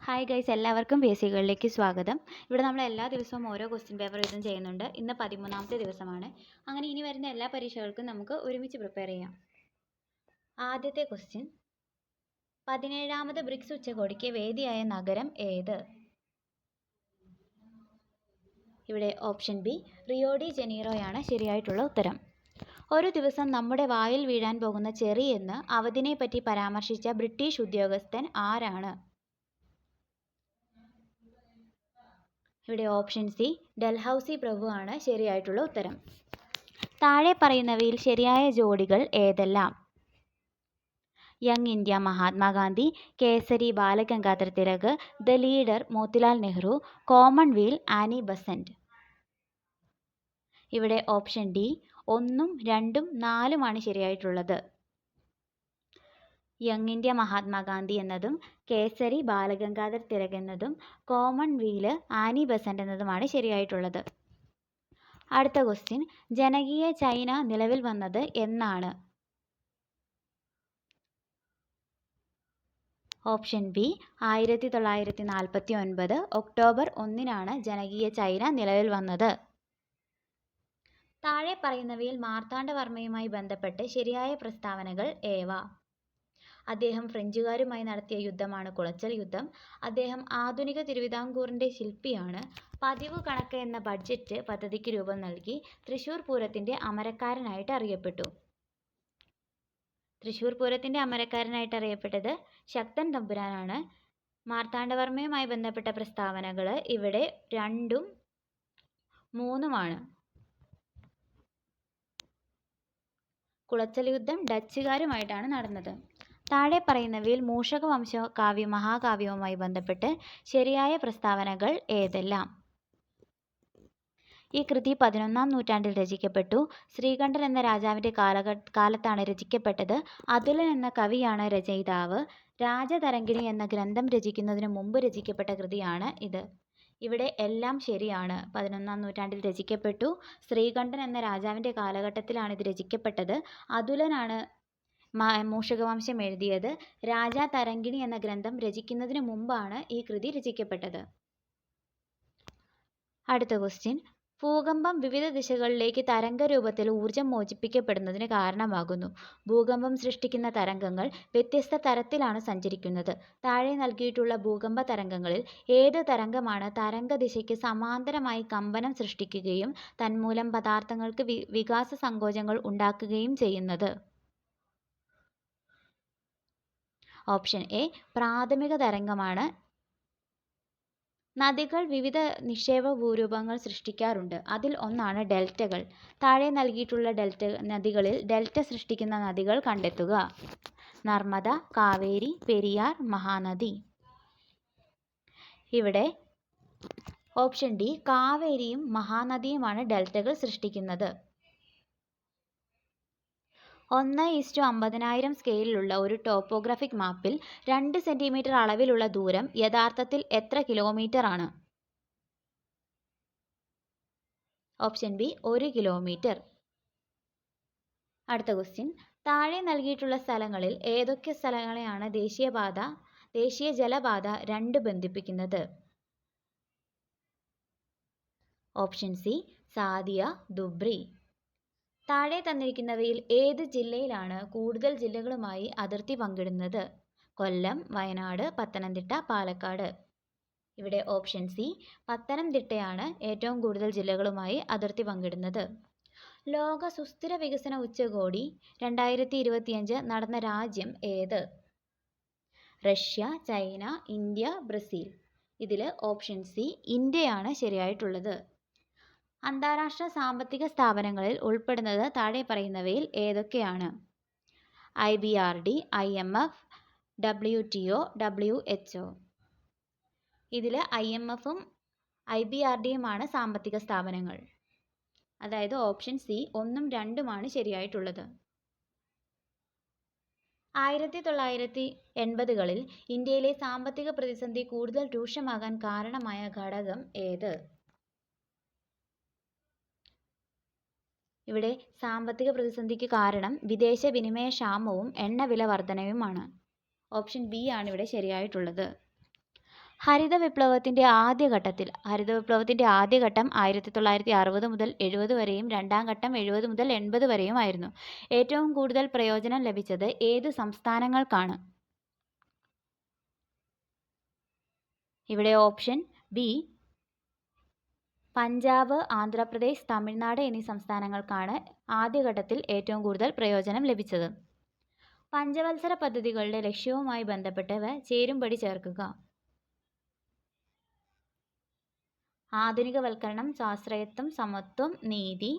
Hi guys, എല്ലാവർക്കും ബേസിക്കുകളിലേക്ക് സ്വാഗതം. ഇവിടെ നമ്മൾ എല്ലാ ദിവസവും ഓരോ ക്വസ്റ്റ്യൻ പേപ്പർ വീതം ചെയ്യുന്നുണ്ട്. ഇന്ന് 13ാമത്തെ ദിവസമാണ്. അങ്ങനെ ഇനി വരുന്ന എല്ലാ പരീക്ഷകൾക്കും നമുക്ക് ഒരുമിച്ച് പ്രിപ്പയർ ചെയ്യാം. ആദ്യത്തെ ക്വസ്റ്റ്യൻ, 17ാമത് ബ്രിക്സ് ഉച്ചകോടിക്ക് വേദിയായ നഗരം ഏത്? ഇവിടെ ഓപ്ഷൻ ബി റിയോ ഡി ജനീറോയാണ് ശരിയായിട്ടുള്ള ഉത്തരം. ഒരു ദിവസം നമ്മുടെ വായിൽ വീഴാൻ പോകുന്ന ചെറി എന്ന് അവധിനെപ്പറ്റി പരാമർശിച്ച ബ്രിട്ടീഷ് ഉദ്യോഗസ്ഥൻ ആരാണ്? ഇവിടെ ഓപ്ഷൻ സി ഡൽഹൌസി പ്രഭു ആണ് ശരിയായിട്ടുള്ള ഉത്തരം. താഴെ പറയുന്നവയിൽ ശരിയായ ജോഡികൾ ഏതെല്ലാം? Young India Mahatma Gandhi, Kesari Balagangadhar Tilak, the leader Motilal Nehru, commonweal Annie Besant. ഇവിടെ ഓപ്ഷൻ ഡി 1, 2, 4 ശരിയായിട്ടുള്ളത്. യങ് ഇന്ത്യ മഹാത്മാഗാന്ധി എന്നതും കേസരി ബാലഗംഗാധർ തിലക് എന്നതും കോമൺവീല് ആനി ബസന്റ് എന്നതുമാണ് ശരിയായിട്ടുള്ളത്. അടുത്ത ക്വസ്റ്റ്യൻ, ജനകീയ ചൈന നിലവിൽ വന്നത് എന്നാണ്? ഓപ്ഷൻ ബി 1949 ഒക്ടോബർ 1 ജനകീയ ചൈന നിലവിൽ വന്നത്. താഴെ പറയുന്നവയിൽ മാർത്താണ്ഡവർമ്മയുമായി ബന്ധപ്പെട്ട് ശരിയായ പ്രസ്താവനകൾ ഏവ? അദ്ദേഹം ഫ്രഞ്ചുകാരുമായി നടത്തിയ യുദ്ധമാണ് കുളച്ചൽ യുദ്ധം. അദ്ദേഹം ആധുനിക തിരുവിതാംകൂറിൻ്റെ ശില്പിയാണ്. പതിവ് കണക്ക് എന്ന ബഡ്ജറ്റ് പദ്ധതിക്ക് രൂപം നൽകി. തൃശ്ശൂർ പൂരത്തിൻ്റെ അമരക്കാരനായിട്ട് അറിയപ്പെട്ടു. തൃശ്ശൂർ പൂരത്തിൻ്റെ അമരക്കാരനായിട്ട് അറിയപ്പെട്ടത് ശക്തൻ തമ്പുരാനാണ്. മാർത്താണ്ഡവർമ്മയുമായി ബന്ധപ്പെട്ട പ്രസ്താവനകൾ ഇവിടെ 2ഉം 3ഉമാണ്. കുളച്ചൽ യുദ്ധം ഡച്ചുകാരുമായിട്ടാണ് നടന്നത്. താഴെ പറയുന്നവയിൽ മൂഷകവംശ കാവ്യം മഹാകാവ്യവുമായി ബന്ധപ്പെട്ട് ശരിയായ പ്രസ്താവനകൾ ഏതെല്ലാം? ഈ കൃതി 11ാം നൂറ്റാണ്ടിൽ രചിക്കപ്പെട്ടു. ശ്രീകണ്ഠൻ എന്ന രാജാവിൻ്റെ കാലത്താണ് രചിക്കപ്പെട്ടത്. അതുലൻ എന്ന കവിയാണ് രചയിതാവ്. രാജതരംഗിണി എന്ന ഗ്രന്ഥം രചിക്കുന്നതിന് മുമ്പ് രചിക്കപ്പെട്ട കൃതിയാണ് ഇത്. ഇവിടെ എല്ലാം ശരിയാണ്. 11ാം നൂറ്റാണ്ടിൽ രചിക്കപ്പെട്ടു. ശ്രീകണ്ഠൻ എന്ന രാജാവിൻ്റെ കാലഘട്ടത്തിലാണ് ഇത് രചിക്കപ്പെട്ടത്. അതുലനാണ് മൂഷകവംശം എഴുതിയത്. രാജതരംഗിണി എന്ന ഗ്രന്ഥം രചിക്കുന്നതിന് മുമ്പാണ് ഈ കൃതി രചിക്കപ്പെട്ടത്. അടുത്ത ക്വസ്റ്റ്യൻ, ഭൂകമ്പം വിവിധ ദിശകളിലേക്ക് തരംഗരൂപത്തിൽ ഊർജം മോചിപ്പിക്കപ്പെടുന്നതിന് കാരണമാകുന്നു. ഭൂകമ്പം സൃഷ്ടിക്കുന്ന തരംഗങ്ങൾ വ്യത്യസ്ത തരത്തിലാണ് സഞ്ചരിക്കുന്നത്. താഴെ നൽകിയിട്ടുള്ള ഭൂകമ്പ തരംഗങ്ങളിൽ ഏത് തരംഗമാണ് തരംഗദിശയ്ക്ക് സമാന്തരമായി കമ്പനം സൃഷ്ടിക്കുകയും തന്മൂലം പദാർത്ഥങ്ങൾക്ക് വികാസ സങ്കോചങ്ങൾ ഉണ്ടാക്കുകയും ചെയ്യുന്നത്? ഓപ്ഷൻ എ പ്രാഥമിക തരംഗമാണ്. നദികൾ വിവിധ നിക്ഷേപ ഭൂരൂപങ്ങൾ സൃഷ്ടിക്കാറുണ്ട്. അതിൽ ഒന്നാണ് ഡെൽറ്റകൾ. താഴെ നൽകിയിട്ടുള്ള നദികളിൽ ഡെൽറ്റ സൃഷ്ടിക്കുന്ന നദികൾ കണ്ടെത്തുക. നർമ്മദ, കാവേരി, പെരിയാർ, മഹാനദി. ഇവിടെ ഓപ്ഷൻ ഡി കാവേരിയും മഹാനദിയുമാണ് ഡെൽറ്റകൾ സൃഷ്ടിക്കുന്നത്. 1:50,000 സ്കെയിലിലുള്ള ഒരു ടോപ്പോഗ്രാഫിക് മാപ്പിൽ 2 സെന്റിമീറ്റർ അളവിലുള്ള ദൂരം യഥാർത്ഥത്തിൽ എത്ര കിലോമീറ്റർ ആണ്? Option B 1 kilometre. അടുത്ത ക്വസ്റ്റ്യൻ, താഴെ നൽകിയിട്ടുള്ള സ്ഥലങ്ങളിൽ ഏതൊക്കെ സ്ഥലങ്ങളെയാണ് ദേശീയ ജലപാത 2 ബന്ധിപ്പിക്കുന്നത്? Option C Sadiya, Dhubri. താഴെ തന്നിരിക്കുന്നവയിൽ ഏത് ജില്ലയിലാണ് കൂടുതൽ ജില്ലകളുമായി അതിർത്തി പങ്കിടുന്നത്? കൊല്ലം, വയനാട്, പത്തനംതിട്ട, പാലക്കാട്. ഇവിടെ ഓപ്ഷൻ സി പത്തനംതിട്ടയാണ് ഏറ്റവും കൂടുതൽ ജില്ലകളുമായി അതിർത്തി പങ്കിടുന്നത്. ലോക സുസ്ഥിര വികസന ഉച്ചകോടി 2025 നടന്ന രാജ്യം ഏത്? Russia, China, India, Brazil. ഇതിൽ ഓപ്ഷൻ സി ഇന്ത്യയാണ് ശരിയായിട്ടുള്ളത്. അന്താരാഷ്ട്ര സാമ്പത്തിക സ്ഥാപനങ്ങളിൽ ഉൾപ്പെടുന്നത് താഴെ പറയുന്നവയിൽ ഏതൊക്കെയാണ്? IBRD, IMF, WTO, WHO. ഇതിൽ IMFും IBRDയുമാണ് സാമ്പത്തിക സ്ഥാപനങ്ങൾ. അതായത് ഓപ്ഷൻ സി 1ഉം 2ഉമാണ് ശരിയായിട്ടുള്ളത്. 1980കളിൽ ഇന്ത്യയിലെ സാമ്പത്തിക പ്രതിസന്ധി കൂടുതൽ രൂക്ഷമാകാൻ കാരണമായ ഘടകം ഏത്? ഇവിടെ സാമ്പത്തിക പ്രതിസന്ധിക്ക് കാരണം വിദേശ വിനിമയ ക്ഷാമവും എണ്ണവില വർധനയുമാണ്. ഓപ്ഷൻ ബി ആണ് ഇവിടെ ശരിയായിട്ടുള്ളത്. ഹരിത വിപ്ലവത്തിൻ്റെ ആദ്യഘട്ടം 1960 മുതൽ 70 വരെയും രണ്ടാം ഘട്ടം 70 മുതൽ 80 വരെയും ആയിരുന്നു. ഏറ്റവും കൂടുതൽ പ്രയോജനം ലഭിച്ചത് ഏത് സംസ്ഥാനങ്ങൾക്കാണ്? ഇവിടെ ഓപ്ഷൻ ബി പഞ്ചാബ്, ആന്ധ്രാപ്രദേശ്, തമിഴ്നാട് എന്നീ സംസ്ഥാനങ്ങൾക്കാണ് ആദ്യഘട്ടത്തിൽ ഏറ്റവും കൂടുതൽ പ്രയോജനം ലഭിച്ചത്. പഞ്ചവത്സര പദ്ധതികളുടെ ലക്ഷ്യവുമായി ബന്ധപ്പെട്ടവ ചേരുംപടി ചേർക്കുക. ആധുനികവൽക്കരണം, സ്വാശ്രയത്വം, സമത്വം, നീതി,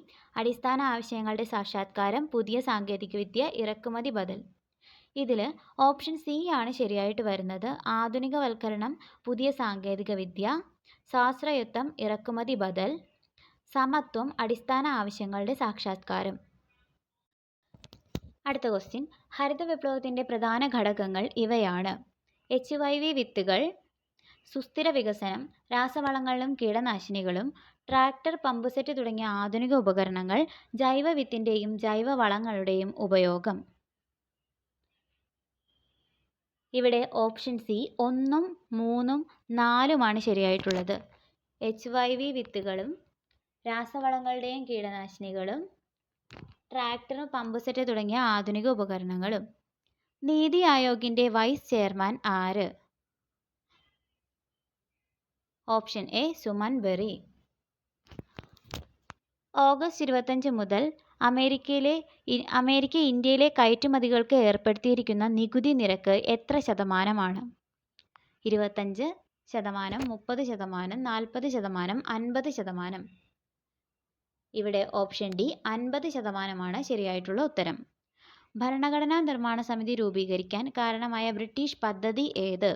അടിസ്ഥാന ആവശ്യങ്ങളുടെ സാക്ഷാത്കാരം, പുതിയ സാങ്കേതികവിദ്യ, ഇറക്കുമതി ബദൽ. ഇതിൽ ഓപ്ഷൻ സി ആണ് ശരിയായിട്ട് വരുന്നത്. ആധുനികവൽക്കരണം, പുതിയ സാങ്കേതികവിദ്യ, സ്വാശ്രയത്വം, ഇറക്കുമതി ബദൽ, സമത്വം, അടിസ്ഥാന ആവശ്യങ്ങളുടെ സാക്ഷാത്കാരം. അടുത്ത ക്വസ്റ്റ്യൻ, ഹരിത വിപ്ലവത്തിൻ്റെ പ്രധാന ഘടകങ്ങൾ ഇവയാണ്: HYV വിത്തുകൾ, സുസ്ഥിര വികസനം, രാസവളങ്ങളും കീടനാശിനികളും, ട്രാക്ടർ, പമ്പുസെറ്റ് തുടങ്ങിയ ആധുനിക ഉപകരണങ്ങൾ, ജൈവ വിത്തിൻ്റെയും ജൈവവളങ്ങളുടെയും ഉപയോഗം. ഇവിടെ ഓപ്ഷൻ സി 1, 3, 4 ശരിയായിട്ടുള്ളത്. HYV വിത്തുകളും രാസവളങ്ങളുടെയും കീടനാശിനികളും ട്രാക്ടർ, പമ്പുസെറ്റ് തുടങ്ങിയ ആധുനിക ഉപകരണങ്ങളും. നീതി ആയോഗിൻ്റെ വൈസ് ചെയർമാൻ ആര്? Option A Suman berry. August 25 മുതൽ അമേരിക്ക ഇന്ത്യയിലെ കയറ്റുമതികൾക്ക് ഏർപ്പെടുത്തിയിരിക്കുന്ന നികുതി നിരക്ക് എത്ര ശതമാനമാണ്? 25%, 30%, 40%, 50%. ഇവിടെ ഓപ്ഷൻ ഡി 50% ശരിയായിട്ടുള്ള ഉത്തരം. ഭരണഘടനാ നിർമ്മാണ സമിതി രൂപീകരിക്കാൻ കാരണമായ ബ്രിട്ടീഷ് പദ്ധതി ഏത്?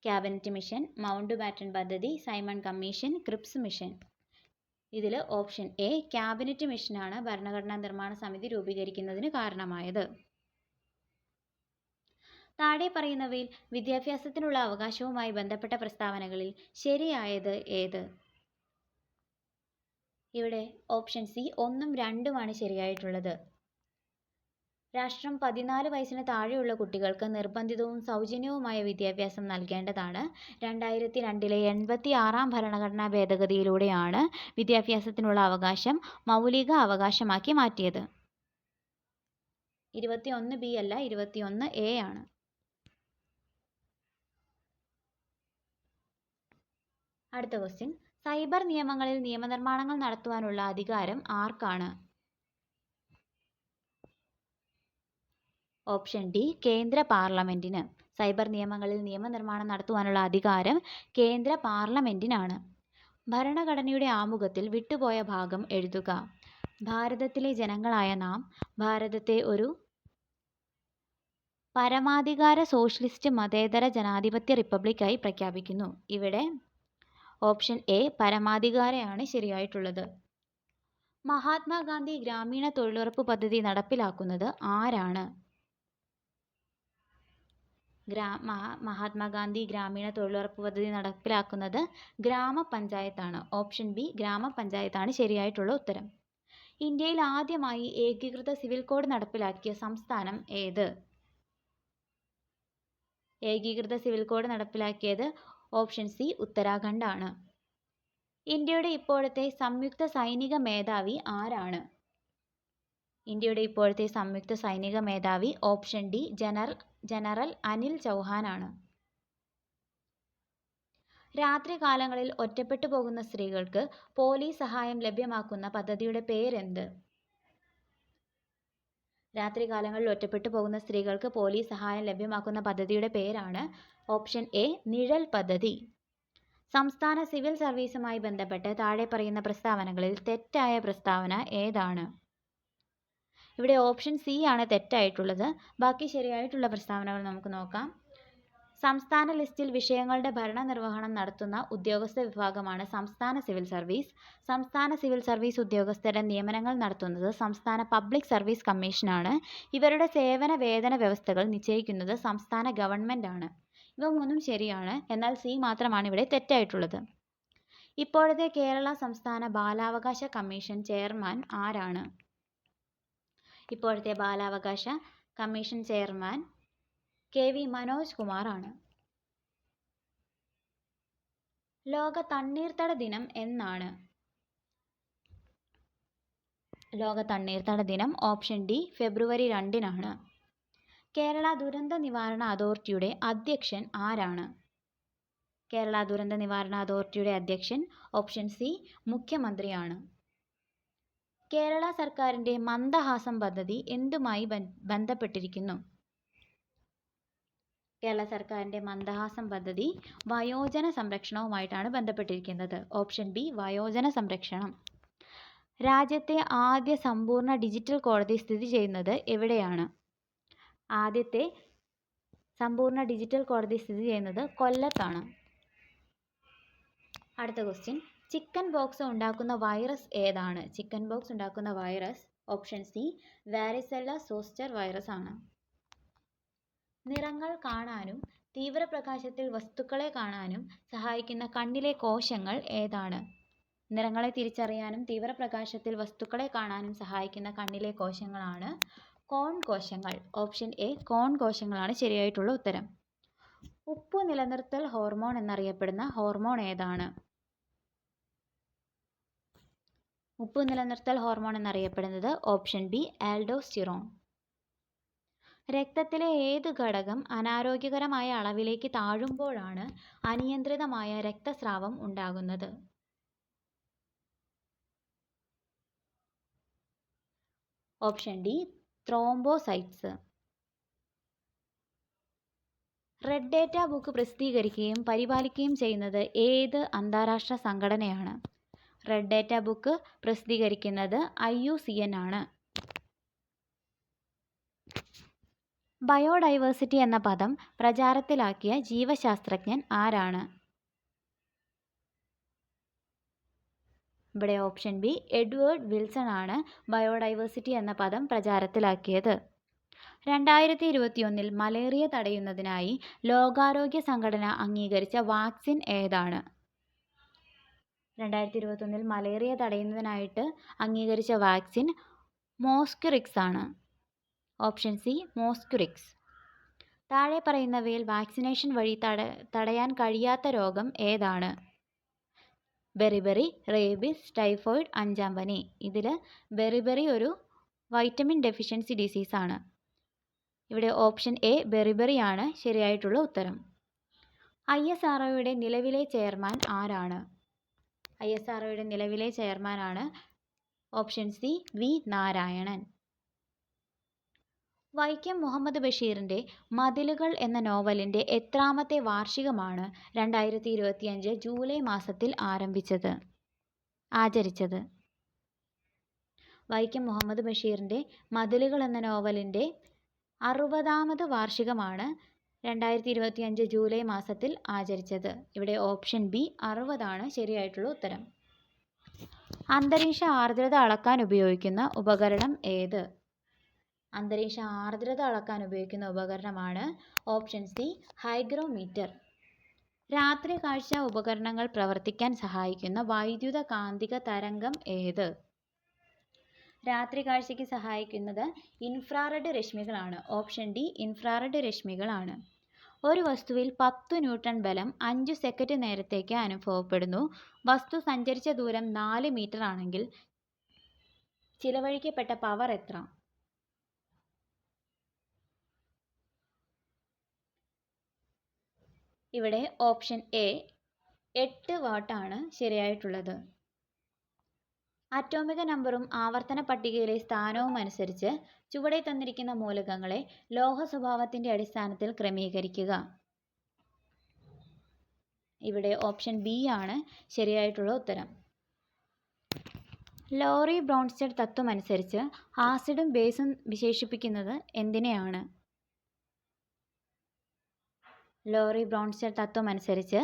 ക്യാബിനറ്റ് മിഷൻ, മൗണ്ട് ബാറ്റൺ പദ്ധതി, സൈമൺ കമ്മീഷൻ, ക്രിപ്സ് മിഷൻ. ഇതിൽ ഓപ്ഷൻ എ ക്യാബിനറ്റ് മിഷനാണ് ഭരണഘടനാ നിർമ്മാണ സമിതി രൂപീകരിക്കുന്നതിന് കാരണമായത്. താഴെ പറയുന്നവയിൽ വിദ്യാഭ്യാസത്തിനുള്ള അവകാശവുമായി ബന്ധപ്പെട്ട പ്രസ്താവനകളിൽ ശരിയായത് ഏത്? ഇവിടെ ഓപ്ഷൻ സി 1ഉം 2ഉമാണ് ശരിയായിട്ടുള്ളത്. രാഷ്ട്രം 14 വയസ്സിന് താഴെയുള്ള കുട്ടികൾക്ക് നിർബന്ധിതവും സൗജന്യവുമായ വിദ്യാഭ്യാസം നൽകേണ്ടതാണ്. 2002 86-ാം ഭരണഘടനാ ഭേദഗതിയിലൂടെയാണ് വിദ്യാഭ്യാസത്തിനുള്ള അവകാശം മൗലിക അവകാശമാക്കി മാറ്റിയത്. 21B അല്ല, 21A ആണ്. അടുത്ത ക്വസ്റ്റ്യൻ, സൈബർ നിയമങ്ങളിൽ നിയമനിർമ്മാണങ്ങൾ നടത്തുവാനുള്ള അധികാരം ആർക്കാണ്? ഓപ്ഷൻ ഡി കേന്ദ്ര പാർലമെന്റിന്. സൈബർ നിയമങ്ങളിൽ നിയമനിർമ്മാണം നടത്തുവാനുള്ള അധികാരം കേന്ദ്ര പാർലമെന്റിനാണ്. ഭരണഘടനയുടെ ആമുഖത്തിൽ വിട്ടുപോയ ഭാഗം എഴുതുക. ഭാരതത്തിലെ ജനങ്ങളായ നാം ഭാരതത്തെ ഒരു പരമാധികാര സോഷ്യലിസ്റ്റ് മതേതര ജനാധിപത്യ റിപ്പബ്ലിക്കായി പ്രഖ്യാപിക്കുന്നു. ഇവിടെ ഓപ്ഷൻ എ പരമാധികാരയാണ് ശരിയായിട്ടുള്ളത്. മഹാത്മാഗാന്ധി ഗ്രാമീണ തൊഴിലുറപ്പ് പദ്ധതി നടപ്പിലാക്കുന്നത് ആരാണ്? മഹാത്മാഗാന്ധി ഗ്രാമീണ തൊഴിലുറപ്പ് പദ്ധതി നടപ്പിലാക്കുന്നത് ഗ്രാമപഞ്ചായത്താണ്. ഓപ്ഷൻ ബി ഗ്രാമപഞ്ചായത്താണ് ശരിയായിട്ടുള്ള ഉത്തരം. ഇന്ത്യയിൽ ആദ്യമായി ഏകീകൃത സിവിൽ കോഡ് നടപ്പിലാക്കിയ സംസ്ഥാനം ഏത്? ഏകീകൃത സിവിൽ കോഡ് നടപ്പിലാക്കിയത് ഓപ്ഷൻ സി ഉത്തരാഖണ്ഡ് ആണ്. ഇന്ത്യയുടെ ഇപ്പോഴത്തെ സംയുക്ത സൈനിക മേധാവി ആരാണ്? ഇന്ത്യയുടെ ഇപ്പോഴത്തെ സംയുക്ത സൈനിക മേധാവി option D general Anil Chauhan ആണ്. രാത്രികാലങ്ങളിൽ ഒറ്റപ്പെട്ടു പോകുന്ന സ്ത്രീകൾക്ക് പോലീസ് സഹായം ലഭ്യമാക്കുന്ന പദ്ധതിയുടെ പേരെന്ത്? രാത്രികാലങ്ങളിൽ ഒറ്റപ്പെട്ടു പോകുന്ന സ്ത്രീകൾക്ക് പോലീസ് സഹായം ലഭ്യമാക്കുന്ന പദ്ധതിയുടെ പേരാണ് ഓപ്ഷൻ എ നിഴൽ പദ്ധതി. സംസ്ഥാന സിവിൽ സർവീസുമായി ബന്ധപ്പെട്ട് താഴെ പറയുന്ന പ്രസ്താവനകളിൽ തെറ്റായ പ്രസ്താവന ഏതാണ്? ഇവിടെ ഓപ്ഷൻ സി ആണ് തെറ്റായിട്ടുള്ളത്. ബാക്കി ശരിയായിട്ടുള്ള പ്രസ്താവനകൾ നമുക്ക് നോക്കാം. സംസ്ഥാന ലിസ്റ്റിൽ വിഷയങ്ങളുടെ ഭരണനിർവഹണം നടത്തുന്ന ഉദ്യോഗസ്ഥ വിഭാഗമാണ് സംസ്ഥാന സിവിൽ സർവീസ്. സംസ്ഥാന സിവിൽ സർവീസ് ഉദ്യോഗസ്ഥരുടെ നിയമനങ്ങൾ നടത്തുന്നത് സംസ്ഥാന പബ്ലിക് സർവീസ് കമ്മീഷനാണ്. ഇവരുടെ സേവന വേതന വ്യവസ്ഥകൾ നിശ്ചയിക്കുന്നത് സംസ്ഥാന ഗവൺമെന്റ് ആണ്. ഇവ മൂന്നും ശരിയാണ്. എന്നാൽ സി മാത്രമാണ് ഇവിടെ തെറ്റായിട്ടുള്ളത്. ഇപ്പോഴത്തെ കേരള സംസ്ഥാന ബാലാവകാശ കമ്മീഷൻ ചെയർമാൻ ആരാണ്? ഇപ്പോഴത്തെ ബാലാവകാശ commission chairman KV Manoj Kumar ആണ്. ലോക തണ്ണീർത്തട ദിനം എന്നാണ്? ലോക തണ്ണീർത്തട ദിനം ഓപ്ഷൻ ഡി ഫെബ്രുവരി 2-നാണ്. കേരള ദുരന്ത നിവാരണ അതോറിറ്റിയുടെ അധ്യക്ഷൻ ആരാണ്? കേരള ദുരന്ത നിവാരണ അതോറിറ്റിയുടെ അധ്യക്ഷൻ ഓപ്ഷൻ സി മുഖ്യമന്ത്രിയാണ്. കേരള സർക്കാരിൻ്റെ മന്ദഹാസം പദ്ധതി എന്തുമായി ബന്ധപ്പെട്ടിരിക്കുന്നു? കേരള സർക്കാരിൻ്റെ മന്ദഹാസം പദ്ധതി വയോജന സംരക്ഷണവുമായിട്ടാണ് ബന്ധപ്പെട്ടിരിക്കുന്നത്. ഓപ്ഷൻ ബി വയോജന സംരക്ഷണം. രാജ്യത്തെ ആദ്യ സമ്പൂർണ്ണ ഡിജിറ്റൽ കോടതി സ്ഥിതി ചെയ്യുന്നത് എവിടെയാണ്? ആദ്യത്തെ സമ്പൂർണ്ണ ഡിജിറ്റൽ കോടതി സ്ഥിതി ചെയ്യുന്നത് കൊല്ലത്താണ്. അടുത്ത ക്വസ്റ്റ്യൻ, ചിക്കൻ ബോക്സ് ഉണ്ടാക്കുന്ന വൈറസ് ഏതാണ്? ചിക്കൻ ബോക്സ് ഉണ്ടാക്കുന്ന virus option C varicella zoster virus ആണ്. നിറങ്ങൾ കാണാനും തീവ്രപ്രകാശത്തിൽ വസ്തുക്കളെ കാണാനും സഹായിക്കുന്ന കണ്ണിലെ കോശങ്ങൾ ഏതാണ്? നിറങ്ങളെ തിരിച്ചറിയാനും തീവ്രപ്രകാശത്തിൽ വസ്തുക്കളെ കാണാനും സഹായിക്കുന്ന കണ്ണിലെ കോശങ്ങളാണ് കോൺ കോശങ്ങൾ. ഓപ്ഷൻ എ കോൺ കോശങ്ങളാണ് ശരിയായിട്ടുള്ള ഉത്തരം. ഉപ്പ് നിലനിർത്തൽ ഹോർമോൺ എന്നറിയപ്പെടുന്ന ഹോർമോൺ ഏതാണ്? ഉപ്പ് നിലനിർത്തൽ ഹോർമോൺ എന്നറിയപ്പെടുന്നത് ഓപ്ഷൻ ബി ആൽഡോസ്റ്റിറോൺ. രക്തത്തിലെ ഏത് ഘടകം അനാരോഗ്യകരമായ അളവിലേക്ക് താഴുമ്പോഴാണ് അനിയന്ത്രിതമായ രക്തസ്രാവം ഉണ്ടാകുന്നത്? Option D thrombocytes. Red data book പ്രസിദ്ധീകരിക്കുകയും പരിപാലിക്കുകയും ചെയ്യുന്നത് ഏത് അന്താരാഷ്ട്ര സംഘടനയാണ്? റെഡ് ഡേറ്റ ബുക്ക് പ്രസിദ്ധീകരിക്കുന്നത് IUCN ആണ്. ബയോഡൈവേഴ്സിറ്റി എന്ന പദം പ്രചാരത്തിലാക്കിയ ജീവശാസ്ത്രജ്ഞൻ ആരാണ്? ഇവിടെ ഓപ്ഷൻ ബി എഡ്വേർഡ് വിൽസൺ ആണ് ബയോഡൈവേഴ്സിറ്റി എന്ന പദം പ്രചാരത്തിലാക്കിയത്. 2021 മലേറിയ തടയുന്നതിനായി ലോകാരോഗ്യ സംഘടന അംഗീകരിച്ച വാക്സിൻ ഏതാണ്? 2021 മലേറിയ തടയുന്നതിനായിട്ട് അംഗീകരിച്ച വാക്സിൻ മോസ്ക്യുറിക്സ് ആണ്. Option C Mosquirix. താഴെ പറയുന്നവയിൽ വാക്സിനേഷൻ വഴി തടയാൻ കഴിയാത്ത രോഗം ഏതാണ്? ബെറിബെറി, റേബീസ്, ടൈഫോയിഡ്, 5-ാം പനി. ഇതിൽ ബെറിബെറി ഒരു വൈറ്റമിൻ ഡെഫിഷ്യൻസി ഡിസീസ് ആണ്. ഇവിടെ ഓപ്ഷൻ എ ബെറിബെറി ആണ് ശരിയായിട്ടുള്ള ഉത്തരം. ISROയുടെ നിലവിലെ ചെയർമാൻ ആരാണ്? ISROയുടെ നിലവിലെ ചെയർമാനാണ് ഓപ്ഷൻ സി വി നാരായണൻ. വൈക്കം മുഹമ്മദ് ബഷീറിൻ്റെ മതിലുകൾ എന്ന നോവലിൻ്റെ എത്രാമത്തെ വാർഷികമാണ് 2025 ജൂലൈ മാസത്തിൽ ആചരിച്ചത്? വൈക്കം മുഹമ്മദ് ബഷീറിൻ്റെ മതിലുകൾ എന്ന നോവലിൻ്റെ 60ാമത് വാർഷികമാണ് 2025 ജൂലൈ മാസത്തിൽ ആചരിച്ചത്. ഇവിടെ ഓപ്ഷൻ ബി 60 ആണ് ശരിയായിട്ടുള്ള ഉത്തരം. അന്തരീക്ഷ ആർദ്രത അളക്കാൻ ഉപയോഗിക്കുന്ന ഉപകരണം ഏത്? അന്തരീക്ഷ ആർദ്രത അളക്കാൻ ഉപയോഗിക്കുന്ന ഉപകരണമാണ് ഓപ്ഷൻ സി ഹൈഗ്രോമീറ്റർ. രാത്രി കാഴ്ച ഉപകരണങ്ങൾ പ്രവർത്തിക്കാൻ സഹായിക്കുന്ന വൈദ്യുത കാന്തിക തരംഗം ഏത്? രാത്രി കാഴ്ചയ്ക്ക് സഹായിക്കുന്നത് ഇൻഫ്രാറെഡ് രശ്മികളാണ്. ഓപ്ഷൻ ഡി ഇൻഫ്രാറെഡ് രശ്മികളാണ്. ഒരു വസ്തുവിൽ 10 ന്യൂട്ടൺ ബലം 5 സെക്കൻഡ് നേരത്തേക്ക് അനുഭവപ്പെടുന്നു. വസ്തു സഞ്ചരിച്ച ദൂരം 4 മീറ്റർ ആണെങ്കിൽ ചിലവഴിക്കപ്പെട്ട പവർ എത്ര? ഇവിടെ ഓപ്ഷൻ എ 8 വാട്ടാണ് ശരിയായിട്ടുള്ളത്. അറ്റോമിക നമ്പറും ആവർത്തന പട്ടികയിലെ സ്ഥാനവും അനുസരിച്ച് ചുവടെ തന്നിരിക്കുന്ന മൂലകങ്ങളെ ലോഹ സ്വഭാവത്തിൻ്റെ അടിസ്ഥാനത്തിൽ ക്രമീകരിക്കുക. ഇവിടെ ഓപ്ഷൻ ബി ആണ് ശരിയായിട്ടുള്ള ഉത്തരം. ലോറി ബ്രോൺസ്റ്റഡ് തത്വം അനുസരിച്ച് ആസിഡും ബേസും വിശേഷിപ്പിക്കുന്നത് എന്തിനെയാണ്? ലോറി ബ്രോൺസ്റ്റഡ് തത്വം അനുസരിച്ച്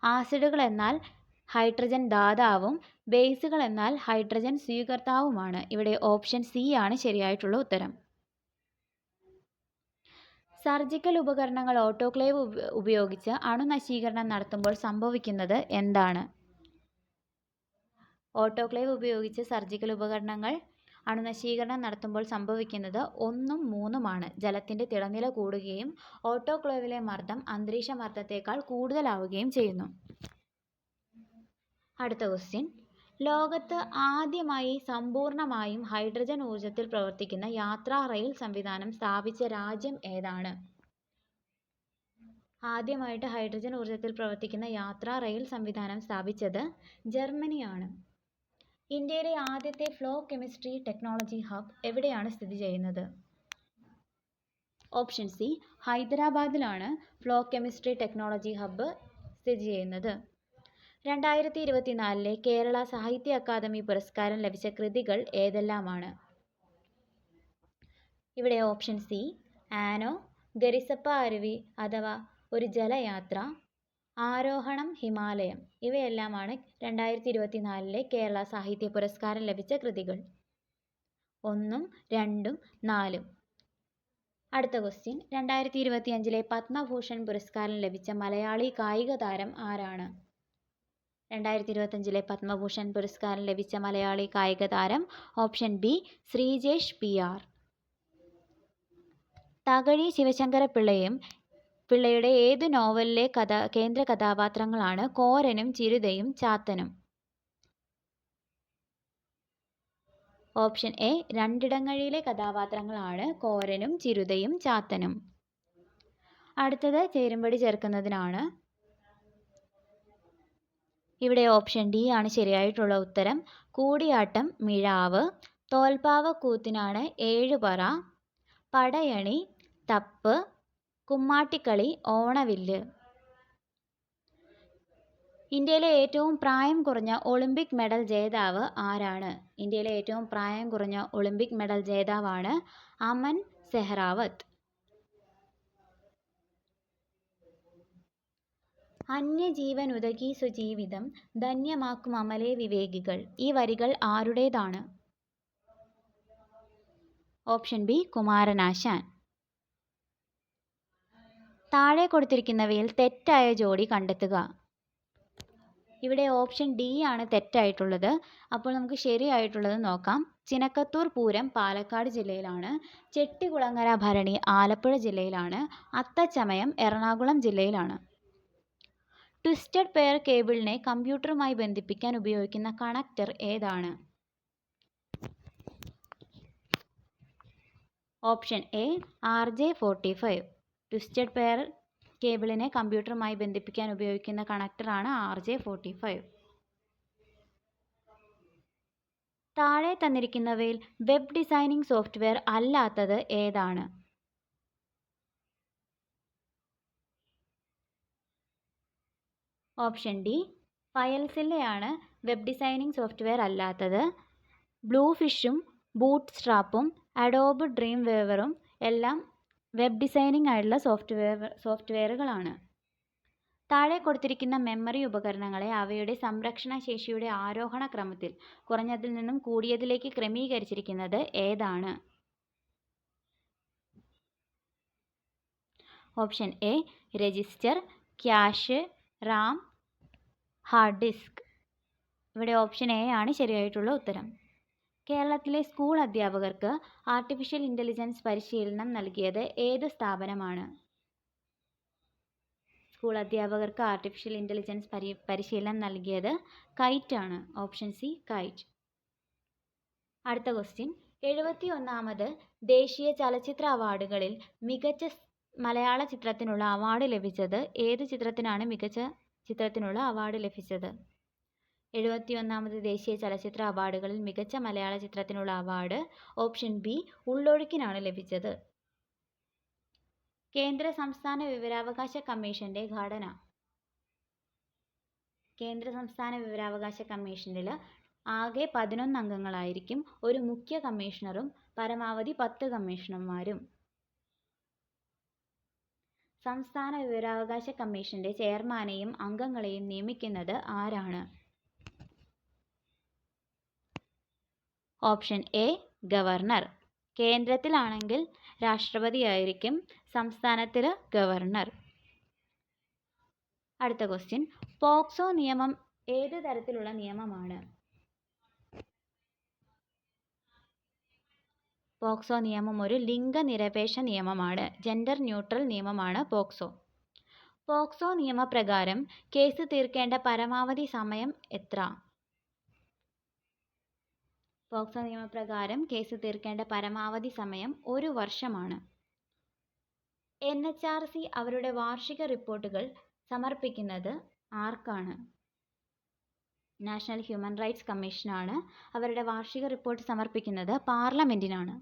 ആസിഡുകൾ എന്നാൽ ഹൈഡ്രജൻ ദാതാവും ബേസുകൾ എന്നാൽ ഹൈഡ്രജൻ സ്വീകർത്താവുമാണ്. ഇവിടെ ഓപ്ഷൻ സി ആണ് ശരിയായിട്ടുള്ള ഉത്തരം. സർജിക്കൽ ഉപകരണങ്ങൾ ഓട്ടോക്ലേവ് ഉപയോഗിച്ച് അണുനശീകരണം നടത്തുമ്പോൾ സംഭവിക്കുന്നത് എന്താണ്? ഓട്ടോക്ലേവ് ഉപയോഗിച്ച് സർജിക്കൽ ഉപകരണങ്ങൾ അണുനശീകരണം നടത്തുമ്പോൾ സംഭവിക്കുന്നത് 1ഉം 3ഉമാണ്. ജലത്തിൻ്റെ തിളനില കൂടുകയും ഓട്ടോക്ലേവിലെ മർദ്ദം അന്തരീക്ഷ മർദ്ദത്തേക്കാൾ കൂടുതലാവുകയും ചെയ്യുന്നു. അടുത്ത ക്വസ്റ്റ്യൻ, ലോകത്ത് ആദ്യമായി സമ്പൂർണ്ണമായും ഹൈഡ്രജൻ ഊർജ്ജത്തിൽ പ്രവർത്തിക്കുന്ന യാത്രാ റെയിൽ സംവിധാനം സ്ഥാപിച്ച രാജ്യം ഏതാണ്? ആദ്യമായിട്ട് ഹൈഡ്രജൻ ഊർജ്ജത്തിൽ പ്രവർത്തിക്കുന്ന യാത്രാ റെയിൽ സംവിധാനം സ്ഥാപിച്ചത് ജർമ്മനിയാണ്. ഇന്ത്യയിലെ ആദ്യത്തെ ഫ്ലോ കെമിസ്ട്രി ടെക്നോളജി ഹബ് എവിടെയാണ് സ്ഥിതി ചെയ്യുന്നത്? ഓപ്ഷൻ സി, ഹൈദരാബാദിലാണ് ഫ്ലോ കെമിസ്ട്രി ടെക്നോളജി ഹബ്ബ് സ്ഥിതി ചെയ്യുന്നത്. 2024 കേരള സാഹിത്യ അക്കാദമി പുരസ്കാരം ലഭിച്ച കൃതികൾ ഏതെല്ലാമാണ്? ഇവിടെ ഓപ്ഷൻ സി, ആനോ, ഗരിസപ്പ അരുവി അഥവാ ഒരു ജലയാത്ര, ആരോഹണം ഹിമാലയം ഇവയെല്ലാമാണ് 2024 കേരള സാഹിത്യ പുരസ്കാരം ലഭിച്ച കൃതികൾ. 1, 2, 4. അടുത്ത ക്വസ്റ്റ്യൻ, 2025 പത്മഭൂഷൺ പുരസ്കാരം ലഭിച്ച മലയാളി കായിക താരം ആരാണ്? 2025 പത്മഭൂഷൺ പുരസ്കാരം ലഭിച്ച മലയാളി കായിക താരം option B, Sreejesh PR. Thakazhi Sivasankara പിള്ളയുടെ ഏതു നോവലിലെ കേന്ദ്ര കഥാപാത്രങ്ങളാണ് കോരനും ചിരുതയും ചാത്തനും? ഓപ്ഷൻ എ, രണ്ടിടങ്ങഴിയിലെ കഥാപാത്രങ്ങളാണ് കോരനും ചിരുതയും ചാത്തനും. അടുത്തത് ചേരുംപടി ചേർക്കുന്നതിനാണ്. ഇവിടെ ഓപ്ഷൻ ഡി ആണ് ശരിയായിട്ടുള്ള ഉത്തരം. കൂടിയാട്ടം മിഴാവ്, തോൽപ്പാവ കൂത്തിനാണ് ഏഴുപറ, പടയണി, തപ്പ്, കുമ്മാട്ടിക്കളി, ഓണവില്ല്. ഇന്ത്യയിലെ ഏറ്റവും പ്രായം കുറഞ്ഞ ഒളിമ്പിക് മെഡൽ ജേതാവ് ആരാണ്? ഇന്ത്യയിലെ ഏറ്റവും പ്രായം കുറഞ്ഞ ഒളിമ്പിക് മെഡൽ ജേതാവാണ് അമൻ സെഹ്റാവത്ത്. അന്യജീവനുതകി സ്വജീവിതം ധന്യമാക്കും അമലേ വിവേകികൾ ഈ വരികൾ ആരുടേതാണ്? Option B, Kumaranasan. താഴെ കൊടുത്തിരിക്കുന്നവയിൽ തെറ്റായ ജോഡി കണ്ടെത്തുക. ഇവിടെ ഓപ്ഷൻ ഡി ആണ് തെറ്റായിട്ടുള്ളത്. അപ്പോൾ നമുക്ക് ശരിയായിട്ടുള്ളത് നോക്കാം. ചിനക്കത്തൂർ പൂരം പാലക്കാട് ജില്ലയിലാണ്. ചെട്ടികുളങ്ങര ഭരണി ആലപ്പുഴ ജില്ലയിലാണ്. അത്തച്ചമയം എറണാകുളം ജില്ലയിലാണ്. ട്വിസ്റ്റഡ് പെയർ കേബിളിനെ കമ്പ്യൂട്ടറുമായി ബന്ധിപ്പിക്കാൻ ഉപയോഗിക്കുന്ന കണക്ടർ ഏതാണ്? Option A, RJ45. Twisted pair കേബിളിനെ കമ്പ്യൂട്ടറുമായി ബന്ധിപ്പിക്കാൻ ഉപയോഗിക്കുന്ന കണക്ടറാണ് RJ45. താഴെ തന്നിരിക്കുന്നവയിൽ വെബ് ഡിസൈനിങ് സോഫ്റ്റ്വെയർ അല്ലാത്തത് ഏതാണ്? ഓപ്ഷൻ ഡി, ഫയൽസില്ലയാണ് വെബ് ഡിസൈനിങ് സോഫ്റ്റ്വെയർ അല്ലാത്തത്. ബ്ലൂഫിഷും ബൂട്ട്സ്ട്രാപ്പും അഡോബ് ഡ്രീം വേവറും എല്ലാം വെബ് ഡിസൈനിങ് ആയിട്ടുള്ള സോഫ്റ്റ്വെയറുകളാണ്. താഴെ കൊടുത്തിരിക്കുന്ന മെമ്മറി ഉപകരണങ്ങളെ അവയുടെ സംരക്ഷണ ശേഷിയുടെ ആരോഹണ ക്രമത്തിൽ കുറഞ്ഞതിൽ നിന്നും കൂടിയതിലേക്ക് ക്രമീകരിച്ചിരിക്കുന്നത് ഏതാണ്? Option A, register, cache, RAM, hard disk. ഇവിടെ ഓപ്ഷൻ എ ആണ് ശരിയായിട്ടുള്ള ഉത്തരം. കേരളത്തിലെ സ്കൂൾ അധ്യാപകർക്ക് ആർട്ടിഫിഷ്യൽ ഇൻ്റലിജൻസ് പരിശീലനം നൽകിയത് ഏത് സ്ഥാപനമാണ്? സ്കൂൾ അധ്യാപകർക്ക് ആർട്ടിഫിഷ്യൽ ഇൻ്റലിജൻസ് പരിശീലനം നൽകിയത് കൈറ്റ് ആണ്. Option C, KITE. അടുത്ത ക്വസ്റ്റ്യൻ, 71ാമത് ദേശീയ ചലച്ചിത്ര അവാർഡുകളിൽ മികച്ച മലയാള ചിത്രത്തിനുള്ള അവാർഡ് ലഭിച്ചത് ഏത് ചിത്രത്തിനാണ് മികച്ച ചിത്രത്തിനുള്ള അവാർഡ് ലഭിച്ചത്? 71ാമത് ദേശീയ ചലച്ചിത്ര അവാർഡുകളിൽ മികച്ച മലയാള ചിത്രത്തിനുള്ള അവാർഡ് ഓപ്ഷൻ ബി, ഉള്ളൊഴുക്കിനാണ് ലഭിച്ചത്. കേന്ദ്ര സംസ്ഥാന വിവരാവകാശ കമ്മീഷന്റെ ഘടന. കേന്ദ്ര സംസ്ഥാന വിവരാവകാശ കമ്മീഷനിൽ ആകെ 11 അംഗങ്ങളായിരിക്കും. ഒരു മുഖ്യ കമ്മീഷണറും പരമാവധി 10 കമ്മീഷണർമാരും. സംസ്ഥാന വിവരാവകാശ കമ്മീഷന്റെ ചെയർമാനെയും അംഗങ്ങളെയും നിയമിക്കുന്നത് ആരാണ്? Option A, governor. കേന്ദ്രത്തിലാണെങ്കിൽ രാഷ്ട്രപതിയായിരിക്കും, സംസ്ഥാനത്തിൽ ഗവർണർ. അടുത്ത ക്വസ്റ്റ്യൻ, പോക്സോ നിയമം ഏത് തരത്തിലുള്ള നിയമമാണ്? പോക്സോ നിയമം ഒരു ലിംഗനിരപേക്ഷ നിയമമാണ്. ജെൻഡർ ന്യൂട്രൽ നിയമമാണ് പോക്സോ. പോക്സോ നിയമപ്രകാരം കേസ് തീർക്കേണ്ട പരമാവധി സമയം എത്ര? പോക്സോ നിയമപ്രകാരം കേസ് തീർക്കേണ്ട പരമാവധി സമയം 1 വർഷമാണ്. NHRC അവരുടെ വാർഷിക റിപ്പോർട്ടുകൾ സമർപ്പിക്കുന്നത് ആർക്കാണ്? നാഷണൽ ഹ്യൂമൻ റൈറ്റ്സ് കമ്മീഷനാണ് അവരുടെ വാർഷിക റിപ്പോർട്ട് സമർപ്പിക്കുന്നത് പാർലമെൻറ്റിനാണ്.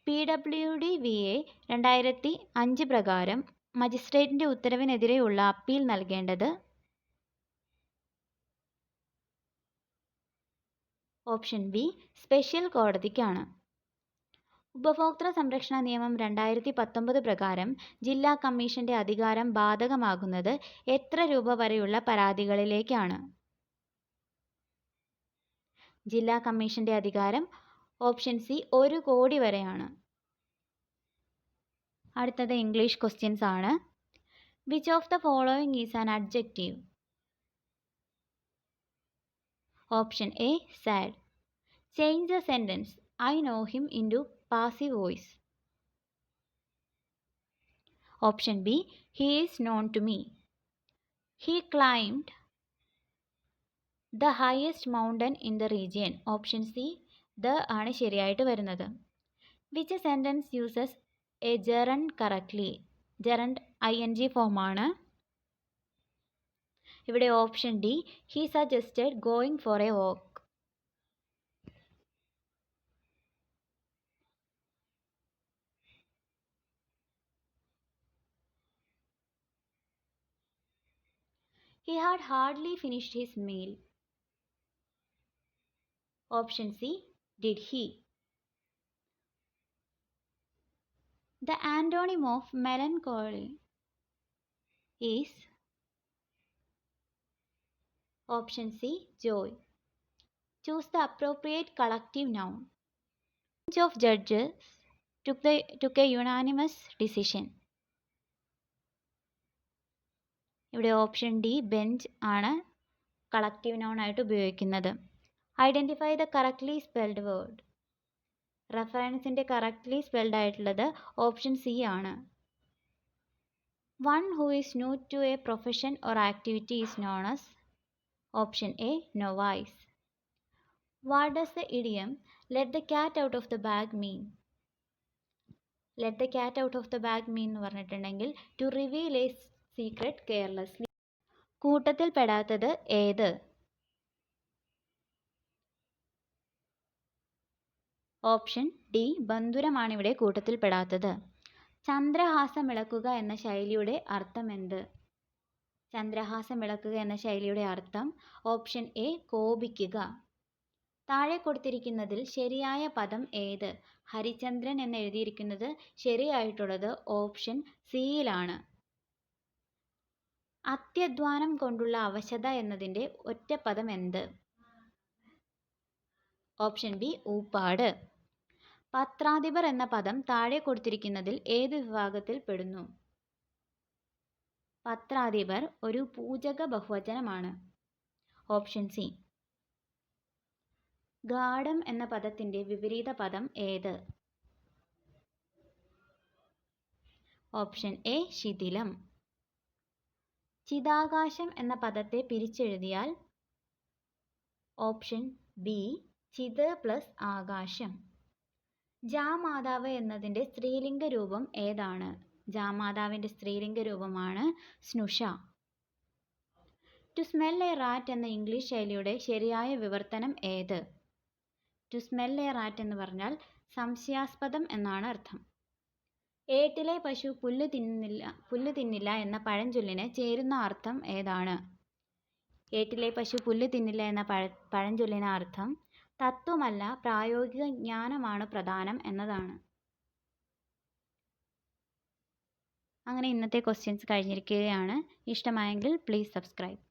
PWD-VA 2005 പ്രകാരം മജിസ്ട്രേറ്റിൻ്റെ ഉത്തരവിനെതിരെയുള്ള അപ്പീൽ നൽകേണ്ടത് ഓപ്ഷൻ ബി സ്പെഷ്യൽ കോടതിക്കാണ്. ഉപഭോക്തൃ സംരക്ഷണ നിയമം 2019 പ്രകാരം ജില്ലാ കമ്മീഷന്റെ അധികാരം ബാധകമാകുന്നത് എത്ര രൂപ വരെയുള്ള പരാതികളിലേക്കാണ്? ജില്ലാ കമ്മീഷന്റെ അധികാരം ഓപ്ഷൻ സി 1 കോടി വരെയാണ്. അടുത്തത് ഇംഗ്ലീഷ് ക്വസ്റ്റ്യൻസ് ആണ്. Which of the following is an adjective? Option A sad. Change the sentence I know him into passive voice. Option B he is known to me. He climbed the highest mountain in the region. Option C the ആണ് ശരിയായിട്ട് വരുന്നത്. Which sentence uses a gerund correctly? Gerund ing form ആണ്. ഇവിടെ option D he suggested going for a walk. He had hardly finished his meal. Option C did he? The antonym of melancholy is option C joy. Choose the appropriate collective noun. Bench of judges took a unanimous decision. ഇവിടെ option D bench ആണ് collective noun ആയിട്ട് ഉപയോഗിക്കുന്നത്. Identify the correctly spelled word. റെഫറൻസിൻ്റെ correctly spelled ആയിട്ടുള്ളത് option C ആണ്. One who is new to a profession or activity is known as option A novice. What does the idiom let the cat out of the bag mean? Let the cat out of the bag mean എന്ന് പറഞ്ഞിട്ടുണ്ടെങ്കിൽ to reveal a secret carelessly. കൂട്ടത്തിൽ പെടാത്തത് ഏത്? Option D ബന്ധുരമാണ് ഇവിടെ കൂട്ടത്തിൽ പെടാത്തത്. ചന്ദ്രഹാസം ഇളക്കുക എന്ന ശൈലിയുടെ അർത്ഥം എന്ത്? ചന്ദ്രഹാസം ഇളക്കുക എന്ന ശൈലിയുടെ അർത്ഥം ഓപ്ഷൻ എ കോപിക്കുക. താഴെ കൊടുത്തിരിക്കുന്നതിൽ ശരിയായ പദം ഏത്? ഹരിചന്ദ്രൻ എന്ന് എഴുതിയിരിക്കുന്നത് ശരിയായിട്ടുള്ളത് ഓപ്ഷൻ സിയിലാണ്. അത്യധ്വാനം കൊണ്ടുള്ള അവശത എന്നതിൻ്റെ ഒറ്റപ്പദം എന്ത്? Option B ഊപ്പാട്. പത്രാധിപർ എന്ന പദം താഴെ കൊടുത്തിരിക്കുന്നതിൽ ഏത് വിഭാഗത്തിൽ പെടുന്നു? പത്രാധിപർ ഒരു പൂജക ബഹുവചനമാണ്. Option C. ഗാഢം എന്ന പദത്തിൻ്റെ വിപരീത പദം ഏത്? Option A ശിഥിലം. ചിതാകാശം എന്ന പദത്തെ പിരിച്ചെഴുതിയാൽ ഓപ്ഷൻ ബി ചിത് പ്ലസ് ആകാശം. ജാമാതാവ് എന്നതിൻ്റെ സ്ത്രീലിംഗ രൂപം ഏതാണ്? ജാമാതാവിൻ്റെ സ്ത്രീലിംഗ രൂപമാണ് സ്നുഷ. ടു സ്മെൽ എ റാറ്റ് എന്ന ഇംഗ്ലീഷ് ശൈലിയുടെ ശരിയായ വിവർത്തനം ഏത്? ടു സ്മെൽ എ റാറ്റ് എന്ന് പറഞ്ഞാൽ സംശയാസ്പദം എന്നാണ് അർത്ഥം. ഏട്ടിലെ പശു പുല്ല് തിന്നില്ല എന്ന പഴഞ്ചൊല്ലിന് ചേരുന്ന അർത്ഥം ഏതാണ്? ഏട്ടിലെ പശു പുല്ല് തിന്നില്ല എന്ന പഴഞ്ചൊല്ലിന് അർത്ഥം തത്വമല്ല പ്രായോഗിക ജ്ഞാനമാണ് പ്രധാനം എന്നതാണ്. അങ്ങനെ ഇന്നത്തെ ക്വസ്റ്റ്യൻസ് കഴിഞ്ഞിരിക്കുകയാണ്. ഇഷ്ടമായെങ്കിൽ പ്ലീസ് സബ്സ്ക്രൈബ്.